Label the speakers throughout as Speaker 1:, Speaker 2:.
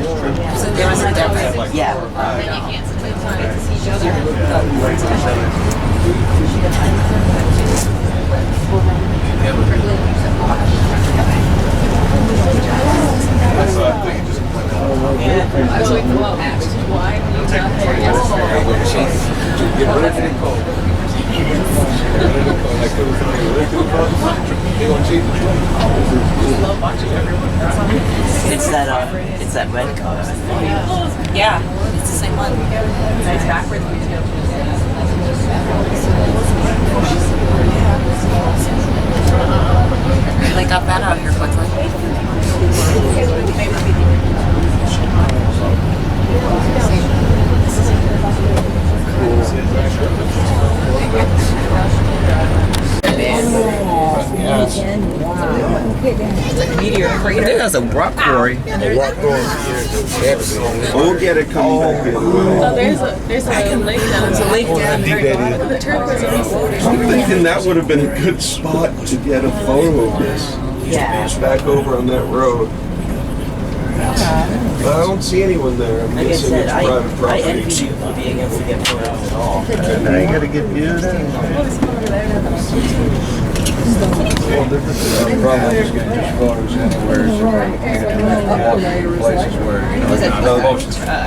Speaker 1: There was a difference.
Speaker 2: Yeah.
Speaker 1: I was like, well, why?
Speaker 2: It's that red car.
Speaker 1: Yeah, it's the same one. Nice backwards. They got that out of here quickly. Meteor crater.
Speaker 2: That's a rock quarry.
Speaker 3: We'll get it coming back here.
Speaker 1: Oh, there's a lake down. There's a lake down there. The turquoise.
Speaker 3: I'm thinking that would have been a good spot to get a photo of this.
Speaker 2: Yeah.
Speaker 3: Just back over on that road. But I don't see anyone there. I'm
Speaker 2: Like I
Speaker 3: guessing
Speaker 2: said,
Speaker 3: it's
Speaker 2: I
Speaker 3: private property.
Speaker 2: envy you for being able to get photos at all.
Speaker 4: Now you gotta get viewed. Well, different than probably just getting just photos anywhere. So places where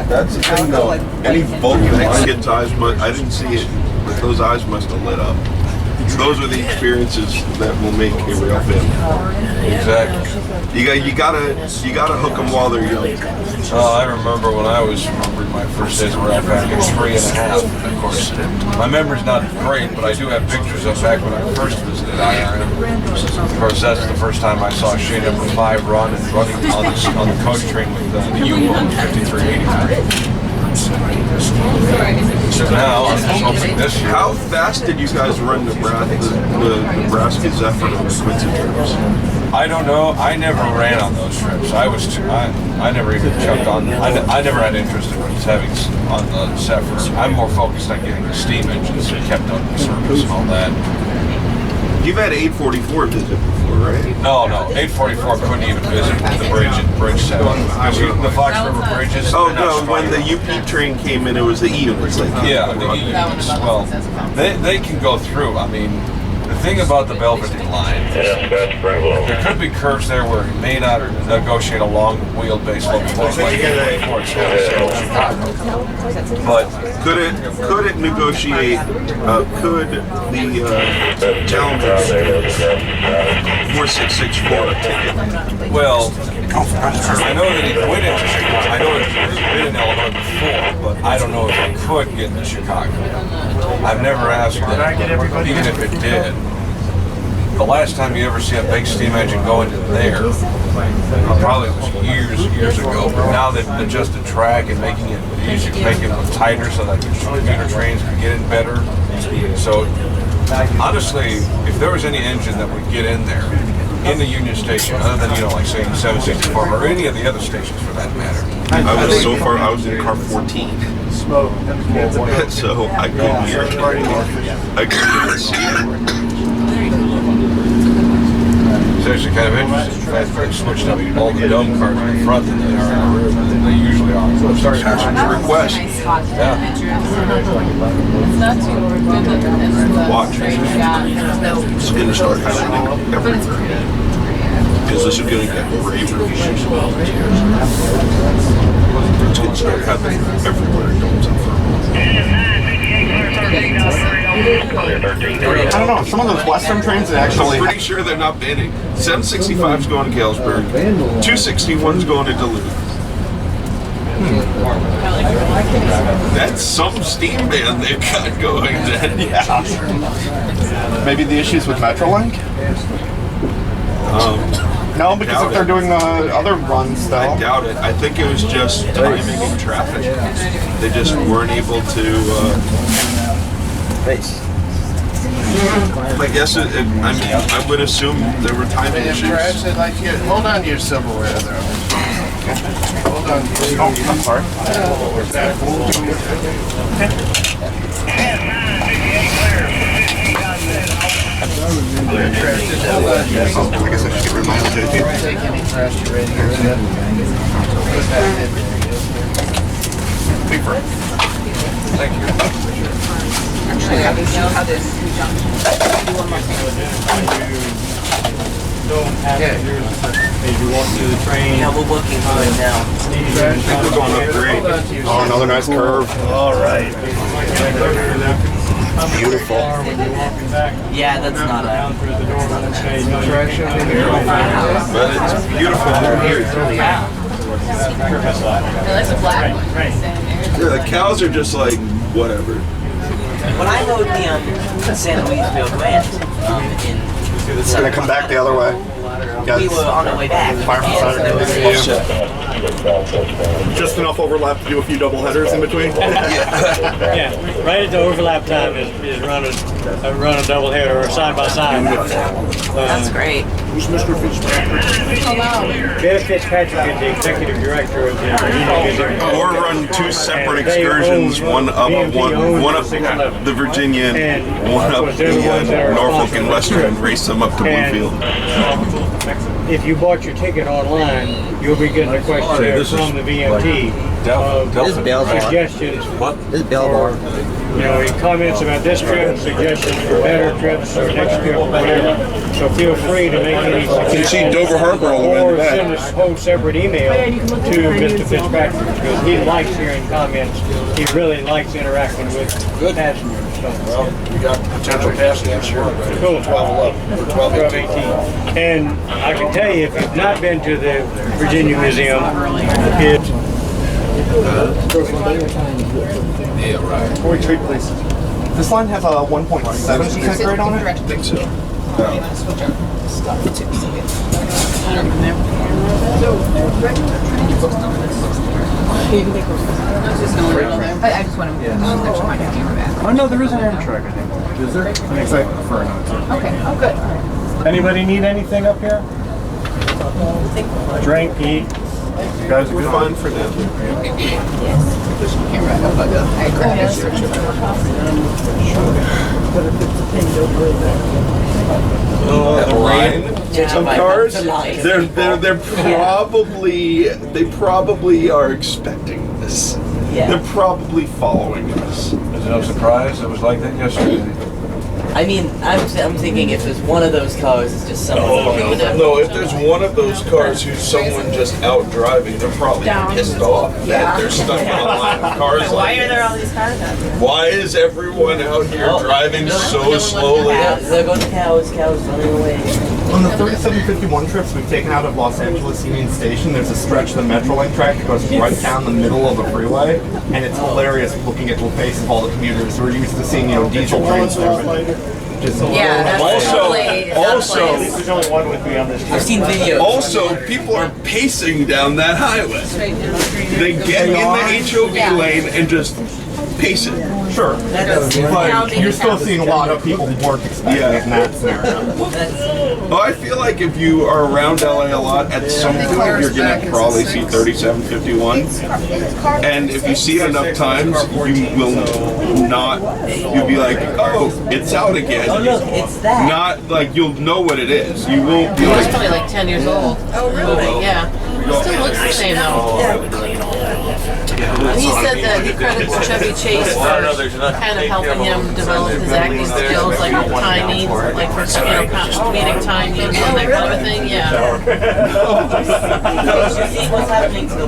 Speaker 3: That's the thing though. Any Vulcan kid's eyes must, I didn't see it, but those eyes must have lit up. Those are the experiences that will make a real film.
Speaker 4: Exactly.
Speaker 3: You gotta hook them while they're young.
Speaker 4: I remember when I was remembering my first days around back at 3.5. Of course, my memory's not great, but I do have pictures of back when I first visited Ireland. Of course, that's the first time I saw Shane number 5 running on the coach train with the U-boat 5383. So now I'm just hoping this year.
Speaker 3: How fast did you guys run the Nebraska Zephyr on the Quincy trips?
Speaker 4: I don't know. I never ran on those trips. I never even jumped on. I never had interest in having on the Zephyr. I'm more focused on getting the steam engines kept up in service and all that.
Speaker 3: You've had 844 visit before, right?
Speaker 4: No, 844 couldn't even visit the bridge 7. Because the Fox River bridges.
Speaker 3: Oh no, when the UP train came in, it was the Eons. Like
Speaker 4: yeah, the Eons. Well, they can go through. I mean, the thing about the Belvedere line, there could be curves there where it may not negotiate a long wheelbase looking like but
Speaker 3: could it negotiate? Could the Challenger 4664 ticket?
Speaker 4: Well, I know that he went into Chicago. I know that he been in Illinois before, but I don't know if he could get into Chicago. I've never asked him, even if it did. The last time you ever see a big steam engine go into there, probably was years ago. But now they've adjusted track and making it easier, making it tighter so that the commuter trains can get in better. So honestly, if there was any engine that would get in there, in the Union Station, other than, like say 764 or any of the other stations for that matter.
Speaker 3: I was in car 14. So I couldn't hear it. I couldn't see it.
Speaker 4: It's actually kind of interesting. In fact, they switched up all the dome cars in the front than they are in the rear than they usually are.
Speaker 3: Request.
Speaker 4: Yeah.
Speaker 3: Watch. It's going to start happening everywhere. Because this is going to get rave reviews. It's going to start happening everywhere it goes up.
Speaker 5: I don't know, some of those Western trains that actually...
Speaker 3: I'm pretty sure they're not banning. 765's going to Galesburg. 261's going to Duluth. That's some steam band they've got going then.
Speaker 5: Yeah. Maybe the issues with Metrolink? No, because if they're doing the other runs, though.
Speaker 3: I doubt it. I think it was just timing and traffic. They just weren't able to... I guess I would assume there were timing issues.
Speaker 6: Hold on to your silverware there. Hold on to your
Speaker 5: Oh, I'm sorry.
Speaker 6: I guess I should get reminded to take any trash you're ready here.
Speaker 5: Big friend.
Speaker 4: Thank you.
Speaker 7: Actually, I can show how this do one more thing.
Speaker 8: As you walk through the train.
Speaker 2: Yeah, we're working hard now.
Speaker 3: We're going up great.
Speaker 5: Oh, another nice curve.
Speaker 8: All right.
Speaker 5: Beautiful.
Speaker 2: Yeah, that's not a.
Speaker 3: But it's beautiful here.
Speaker 7: That's a black one.
Speaker 3: Yeah, the cows are just like, whatever.
Speaker 2: When I rode the San Luis Rio Grande in.
Speaker 5: It's gonna come back the other way.
Speaker 2: We were on our way back.
Speaker 5: Fire from Saturday. Just enough overlap to do a few double headers in between.
Speaker 8: Yeah, right at the overlap time is run a double header or side by side.
Speaker 2: That's great.
Speaker 5: Who's Mr. Fitzpatrick?
Speaker 8: Bill Fitzpatrick is the executive director of the.
Speaker 3: Or run two separate excursions, one up the Virginia and one up the Norfolk and Western, and race them up to Bluefield.
Speaker 8: If you bought your ticket online, you'll be getting a questionnaire from the VMT of suggestions
Speaker 2: This is Belleville.
Speaker 8: comments about this trip, suggestions for better trips or next trip, whatever. So feel free to make any suggestions.
Speaker 5: You see Dover Harbor all the way in the
Speaker 8: Or
Speaker 5: back.
Speaker 8: send a whole separate email to Mr. Fitzpatrick because he likes hearing comments. He really likes interacting with passengers. So.
Speaker 5: Well, we got potential passengers here.
Speaker 8: Cool.
Speaker 5: 12-11 or 12-18.
Speaker 8: 1218. And I can tell you, if you've not been to the Virginia Museum, it's
Speaker 4: Yeah, right.
Speaker 5: Retreat, please. This line has a 1.7% grade on it.
Speaker 3: I think so.
Speaker 7: I just want to make sure my camera back.
Speaker 5: Oh no, there is an Amtrak, I think. Is there? I'm excited for another.
Speaker 7: Okay, oh good.
Speaker 8: anybody need anything up here? Drink, eat.
Speaker 5: You guys are
Speaker 3: We're
Speaker 5: good.
Speaker 3: fine for now.
Speaker 7: I
Speaker 3: Some cars, they probably are expecting this.
Speaker 2: Yeah.
Speaker 3: They're probably following us.
Speaker 4: Is it no surprise? It was like that yesterday.
Speaker 2: I mean, I'm thinking if there's one of those cars, it's just someone going to.
Speaker 3: No, if there's one of those cars who's someone just out driving, they're probably pissed off that they're stuck in a line of cars.
Speaker 1: Why are there all these cars out there?
Speaker 3: Why is everyone out here driving so slowly?
Speaker 2: There go the cows running away.
Speaker 5: On the 3751 trips we've taken out of Los Angeles Union Station, there's a stretch of the Metrolink track that goes right down the middle of the freeway, and it's hilarious looking at the face of all the commuters who are used to seeing, diesel trains there.
Speaker 1: Yeah, that's
Speaker 3: Also,
Speaker 8: There's only one with me on this trip.
Speaker 2: I've seen videos.
Speaker 3: Also, people are pacing down that highway. They get in the HOV lane and just pace it.
Speaker 5: Sure, but you're still seeing a lot of people who weren't expecting it in that scenario.
Speaker 3: Oh, I feel like if you are around LA a lot, at some point you're gonna probably see 3751. And if you see it enough times, you will not. You'll be like, oh, it's out again.
Speaker 2: Oh look, it's that.
Speaker 3: Not like you'll know what it is. You won't be
Speaker 1: It's
Speaker 3: like,
Speaker 1: probably like 10 years old. Oh, really? Yeah. It still looks the same though. And he said that he credits Chevy Chase for kind of helping him develop his acting skills, like with timing, like for comedic timing and that kind of a thing. Yeah.
Speaker 2: You see what's happening to the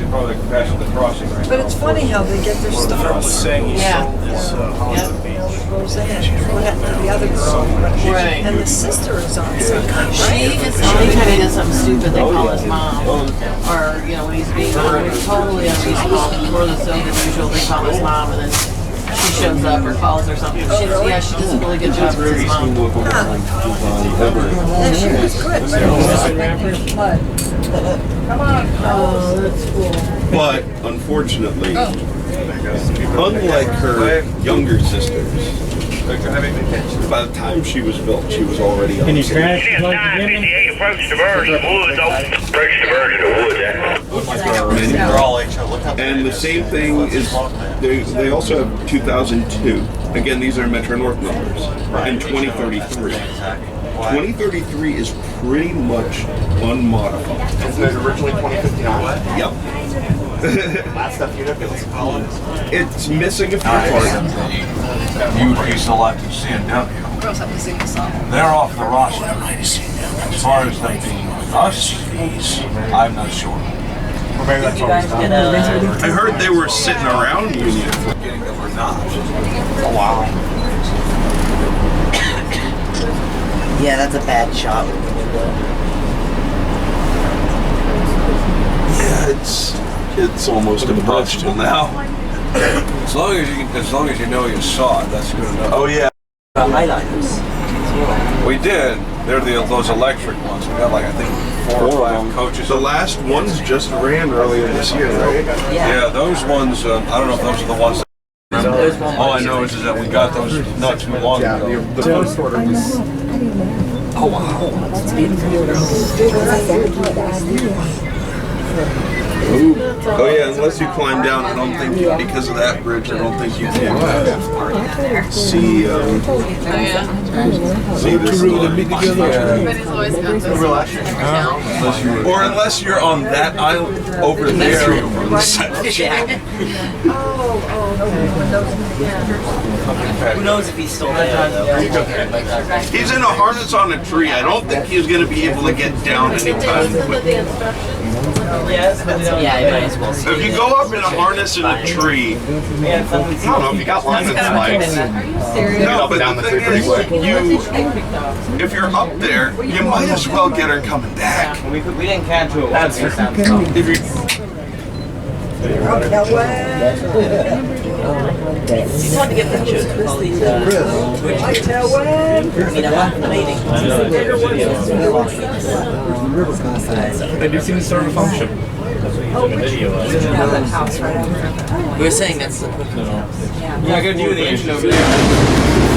Speaker 4: Probably passing the crossing right
Speaker 9: But it's funny how they get their stuff.
Speaker 1: Yeah.
Speaker 9: What happened to the other girl?
Speaker 1: Right.
Speaker 9: And the sister is on something.
Speaker 1: She is anytime he does something stupid, they call his mom. Or, when he's being totally unreasonable or so than usual, they call his mom and then she shows up or calls or something. She does a really good job with his mom.
Speaker 9: And she was good. But
Speaker 1: Oh, that's cool.
Speaker 3: but unfortunately, unlike her younger sisters, by the time she was built, she was already on.
Speaker 8: Can you
Speaker 3: the
Speaker 8: crash?
Speaker 10: Approach the verge of the woods. Approach the verge of the woods.
Speaker 4: They're all look up.
Speaker 3: And the same thing is, they also have 2002. Again, these are Metro North numbers. And 2033. 2033 is pretty much unmodified.
Speaker 5: Isn't it originally 2059?
Speaker 3: Yep.
Speaker 5: Last stuff you know,
Speaker 3: It's missing a few parts.
Speaker 4: UP Select CNW.
Speaker 7: Girls have to sing the song.
Speaker 4: They're off the roster. As far as them being with us, I'm not sure.
Speaker 5: Or maybe that's
Speaker 2: You guys get
Speaker 3: I heard they were sitting around Union.
Speaker 4: Getting them or not.
Speaker 5: Oh, wow.
Speaker 2: Yeah, that's a bad shot.
Speaker 3: Yeah, it's almost impossible now.
Speaker 4: As long as you know you saw it, that's good enough.
Speaker 3: Oh yeah.
Speaker 2: Highlighters.
Speaker 4: We did. They're those electric ones. We got like I think 4 or 5 coaches.
Speaker 3: The last ones just ran earlier this year, right?
Speaker 4: Yeah, those ones. I don't know if those are the ones. All I know is that we got those not too long
Speaker 5: Yeah,
Speaker 4: ago.
Speaker 5: the first order was.
Speaker 2: Oh wow. That's beautiful.
Speaker 3: Oh yeah, unless you climb down, I don't think because of that bridge, I don't think you can see see this line.
Speaker 1: Everybody's always got those accounts.
Speaker 3: Or unless you're on that island over there.
Speaker 2: Who knows if he's still there though?
Speaker 3: He's in a harness on a tree. I don't think he's going to be able to get down anytime quick.
Speaker 2: Yeah, you might as well see.
Speaker 3: If you go up in a harness in a tree,
Speaker 5: I don't know if you got license lights.
Speaker 3: no, but the thing is, if you're up there, you might as well get her coming back.
Speaker 8: We didn't catch who it was.
Speaker 5: That's
Speaker 3: If you
Speaker 2: You want to get pictures with all these, I mean, I'm not debating.
Speaker 5: They do seem to serve a function.
Speaker 2: We were saying that's the
Speaker 8: Yeah, I got a view of the engine over there.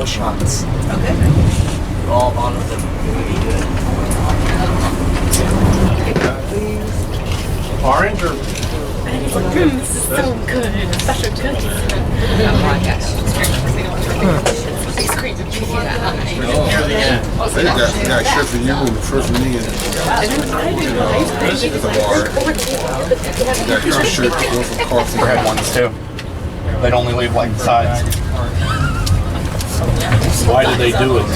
Speaker 2: shots.
Speaker 1: Okay.
Speaker 2: All of them really good.
Speaker 5: Orange or?
Speaker 1: This is so good. It's such a good.
Speaker 6: Got shit for you in the first meeting. This is the bar. Got your shirt go for coffee.
Speaker 5: Red ones too. They'd only leave like the sides.
Speaker 6: Why did they do it?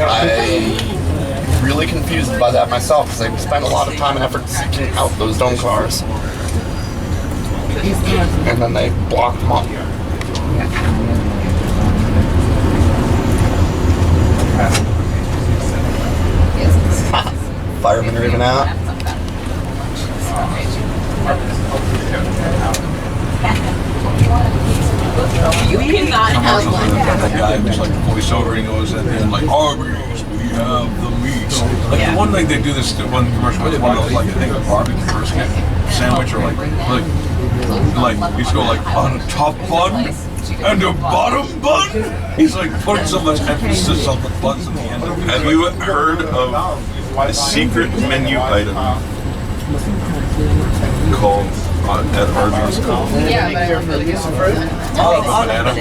Speaker 5: I'm really confused by that myself because they spent a lot of time and effort seeking out those dome cars. And then they blocked them up. Firemen are even out.
Speaker 1: You cannot have one.
Speaker 4: That guy who's like voiceover, he goes at the end like, Arby's, we have the meats. Like the one thing they do this one commercial with one of those like I think a barbecue brisket sandwich or like you just go like on a top bun and a bottom bun. He's like putting so much emphasis on the buns at the end.
Speaker 3: Have you heard of a secret menu item called at Arby's called?
Speaker 1: Yeah, but I don't really get some fruit.
Speaker 3: Banana.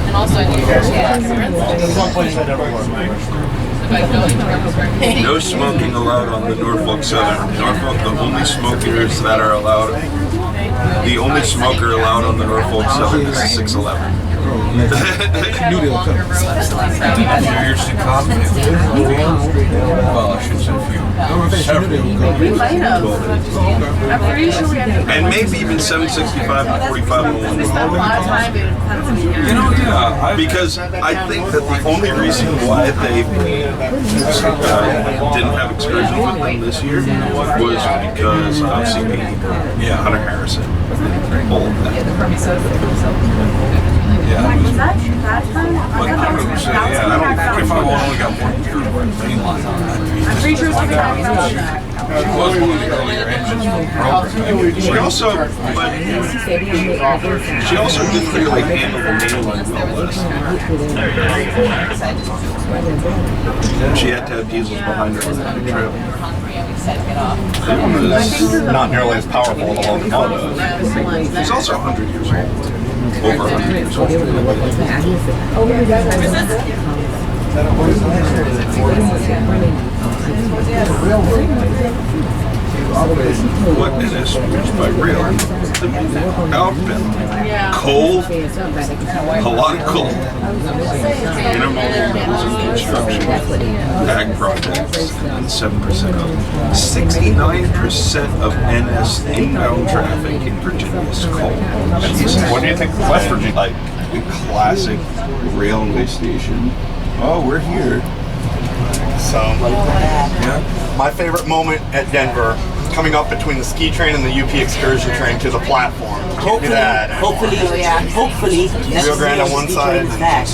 Speaker 1: And also I need
Speaker 3: No smoking allowed on the Norfolk Southern. Norfolk, the only smokers that are allowed, the only smoker allowed on the Norfolk Southern is 611.
Speaker 4: You're Chicago. Well, I should say few.
Speaker 1: We might have. I'm pretty sure we have.
Speaker 3: And maybe even 765 and 4501.
Speaker 1: We spent a lot of time in Pennsylvania.
Speaker 4: You know, yeah.
Speaker 3: Because I think that the only reason why they didn't have Excursion with them this year was because of CP.
Speaker 4: Yeah.
Speaker 3: Hunter Harrison. All of that.
Speaker 4: Yeah. But I would say, yeah, I don't think if I only got one beer mainline on that.
Speaker 1: I'm pretty sure it's like that.
Speaker 4: She was one of the earlier engines from the program.
Speaker 3: She also didn't really handle the mainline well. She had to have diesels behind her on that trip. It was
Speaker 5: Not nearly as powerful as the locomotive.
Speaker 3: She's also 100 years old. Over 100 years old. What is this? By rail? Outbound. Coal. A lot of coal. Intermodal metals and construction. Ag projects. And 7% of 69% of NS inbound traffic in Virginia is coal. Jesus.
Speaker 5: What do you think of West Virginia?
Speaker 3: Like a classic railway station. Oh, we're here.
Speaker 5: So, my favorite moment at Denver, coming up between the ski train and the UP Excursion train to the platform.
Speaker 2: Hopefully, next
Speaker 5: Rio Grande on one side.
Speaker 2: Back.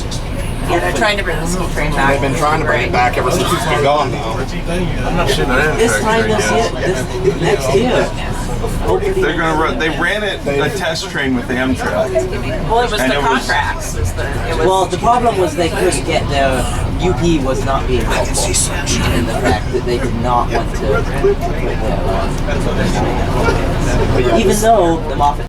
Speaker 7: Yeah, they're trying to bring the ski train back.
Speaker 5: They've been trying to bring it back ever since it's been gone now.
Speaker 4: I'm not sitting there.
Speaker 2: This time this year, next year.
Speaker 3: They're gonna run. They ran it a test train with Amtrak.
Speaker 7: Well, it was
Speaker 3: And
Speaker 7: the
Speaker 3: it was-
Speaker 7: contracts.
Speaker 2: Well, the problem was they couldn't get the UP was not being helpful in the fact that they did not want to put that on. Even though the Moffat